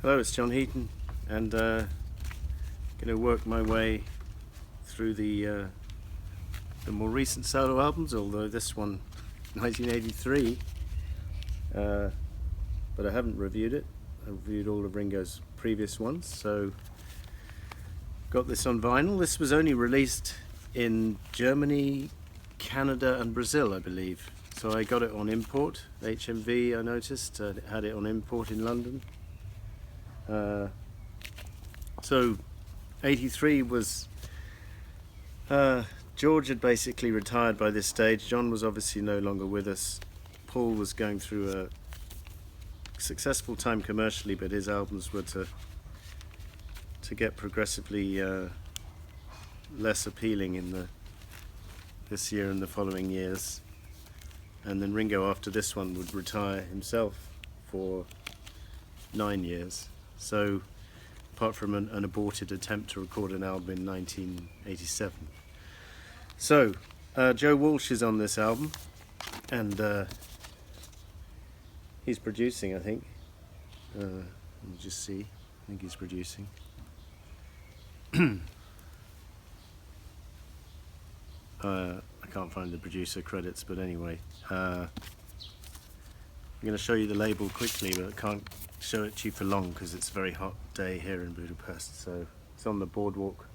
Hello, it's John Heaton, and going to work my way through the more recent solo albums, although this one, 1983, but I haven't reviewed it. I've reviewed all of Ringo's previous ones, so got this on vinyl. This was only released in Germany, Canada and Brazil, I believe. So I got it on import. HMV, I noticed, had it on import in London. So 83 was George had basically retired by this stage. John was obviously no longer with us. Paul was going through a successful time commercially, but his albums were to get progressively less appealing in this year and the following years. And then Ringo, after this one, would retire himself for 9 years. So, apart from an aborted attempt to record an album in 1987. So, Joe Walsh is on this album, and he's producing, I think. Let me just see. I think he's producing. I can't find the producer credits, but anyway. I'm going to show you the label quickly, but I can't show it to you for long because it's a very hot day here in Budapest. So it's on the Boardwalk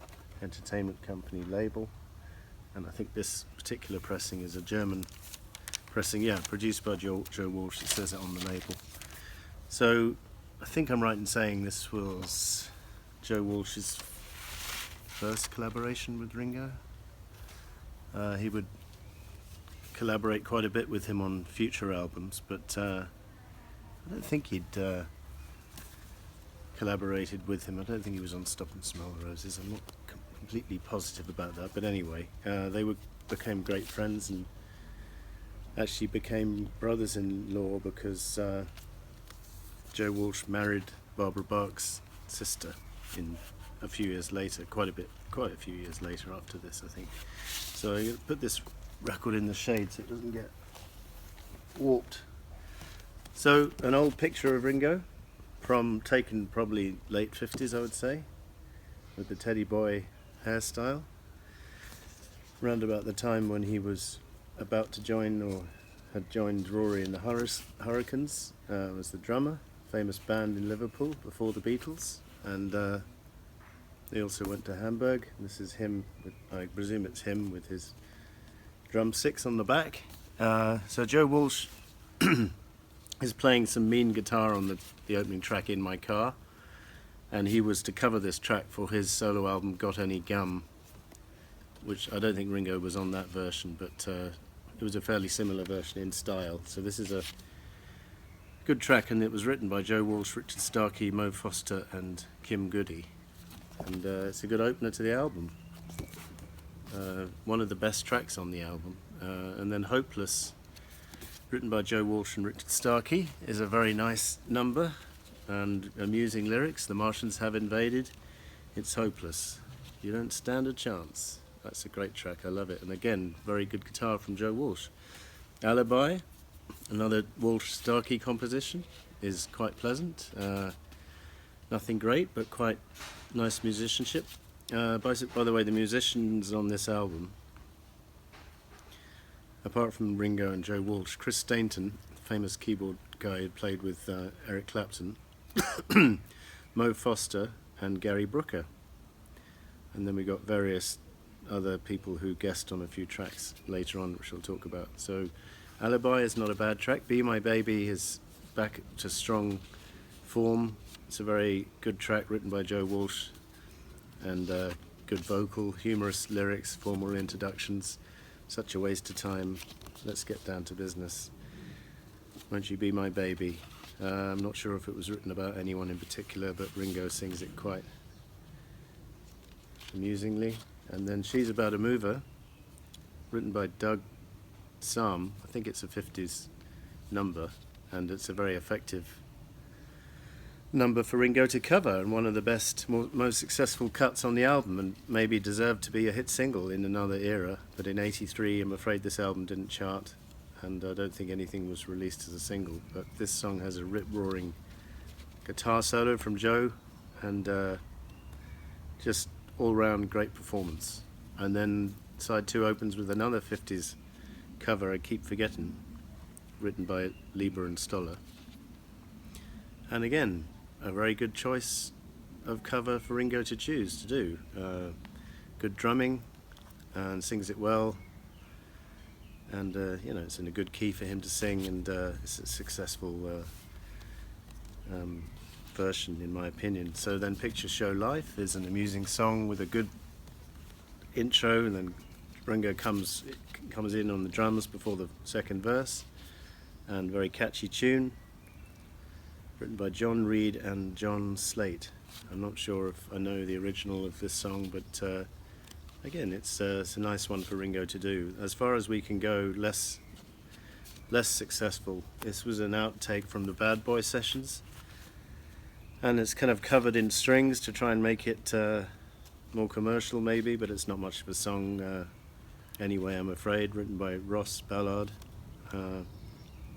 Entertainment Company label, and I think this particular pressing is a German pressing, produced by Joe Walsh. It says it on the label. So I think I'm right in saying this was Joe Walsh's first collaboration with Ringo. He would collaborate quite a bit with him on future albums, but I don't think he'd collaborated with him. I don't think he was on Stop and Smell the Roses. I'm not completely positive about that, but anyway, they became great friends and actually became brothers-in-law because Joe Walsh married Barbara Bach's sister in a few years later, quite a few years later after this, I think. So I'm going to put this record in the shade so it doesn't get warped. So an old picture of Ringo, taken probably late 50s, I would say, with the teddy boy hairstyle, round about the time when he was about to join or had joined Rory and the Hurricanes, was the drummer, famous band in Liverpool before the Beatles, and they also went to Hamburg. This is him, I presume it's him with his drumsticks on the back. So Joe Walsh is playing some mean guitar on the opening track, In My Car, and he was to cover this track for his solo album Got Any Gum, which I don't think Ringo was on that version, but it was a fairly similar version in style. So this is a good track, and it was written by Joe Walsh, Richard Starkey, Mo Foster and Kim Goody. And it's a good opener to the album. One of the best tracks on the album. And then Hopeless, written by Joe Walsh and Richard Starkey, is a very nice number and amusing lyrics. The Martians have invaded. It's hopeless. You don't stand a chance. That's a great track. I love it. And again, very good guitar from Joe Walsh. Alibi, another Walsh-Starkey composition, is quite pleasant. Nothing great, but quite nice musicianship. By the way, the musicians on this album, apart from Ringo and Joe Walsh, Chris Stainton, famous keyboard guy who played with Eric Clapton, Mo Foster and Gary Brooker. And then we got various other people who guest on a few tracks later on, which we'll talk about. So Alibi is not a bad track. Be My Baby is back to strong form. It's a very good track written by Joe Walsh, and good vocal, humorous lyrics, formal introductions. Such a waste of time. Let's get down to business. Won't You Be My Baby? I'm not sure if it was written about anyone in particular, but Ringo sings it quite amusingly. And then She's About a Mover, written by Doug Sam. I think it's a 50s number, and it's a very effective number for Ringo to cover, and one of the best, most successful cuts on the album, and maybe deserved to be a hit single in another era. But in 83, I'm afraid this album didn't chart, and I don't think anything was released as a single. But this song has a rip-roaring guitar solo from Joe, and just all-round great performance. And then side 2 opens with another 50s cover, I Keep Forgetting, written by Lieber and Stoller. And again, a very good choice of cover for Ringo to choose to do. Good drumming, and sings it well, and you know, it's in a good key for him to sing, and it's a successful version in my opinion. So then Picture Show Life is an amusing song with a good intro, and then Ringo comes in on the drums before the second verse, and very catchy tune written by John Reed and John Slate. I'm not sure if I know the original of this song, but again, it's a nice one for Ringo to do. As far as we can go, less successful. This was an outtake from the Bad Boy sessions, and it's kind of covered in strings to try and make it more commercial maybe, but it's not much of a song anyway, I'm afraid. Written by Ross Ballard.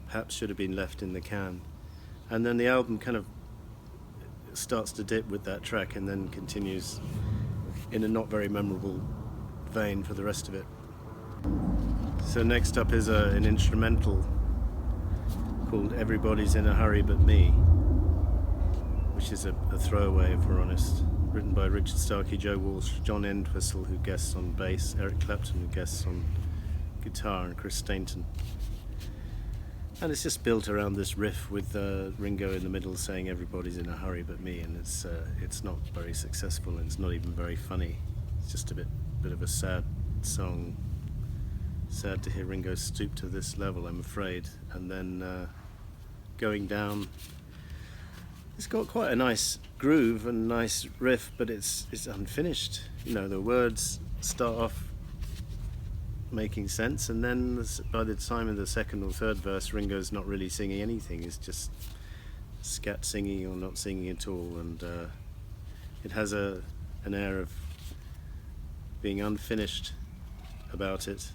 Perhaps should have been left in the can. And then the album kind of starts to dip with that track, and then continues in a not very memorable vein for the rest of it. So next up is an instrumental called Everybody's in a Hurry But Me, which is a throwaway if we're honest. Written by Richard Starkey, Joe Walsh, John Entwistle, who guests on bass, Eric Clapton, who guests on guitar, and Chris Stainton. And it's just built around this riff with Ringo in the middle saying everybody's in a hurry but me, and it's not very successful, and it's not even very funny. It's just a bit of a sad song. Sad to hear Ringo stoop to this level, I'm afraid. And then going down, it's got quite a nice groove and nice riff, but it's unfinished. You know, the words start off making sense, and then by the time of the second or third verse, Ringo's not really singing anything. It's just scat singing or not singing at all, and it has an air of being unfinished about it,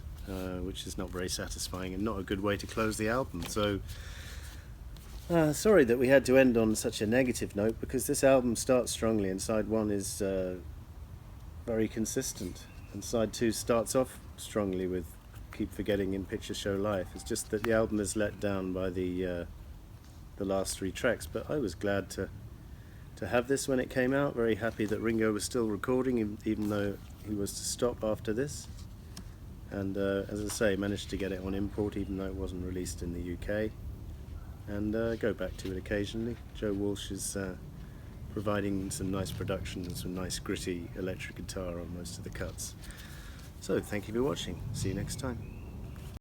which is not very satisfying and not a good way to close the album. So sorry that we had to end on such a negative note, because this album starts strongly, and side 1 is very consistent, and side 2 starts off strongly with Keep Forgetting in Picture Show Life. It's just that the album is let down by the last 3 tracks, but I was glad to have this when it came out. Very happy that Ringo was still recording, even though he was to stop after this, and as I say, managed to get it on import even though it wasn't released in the UK, and go back to it occasionally. Joe Walsh is providing some nice production and some nice gritty electric guitar on most of the cuts. So thank you for watching. See you next time.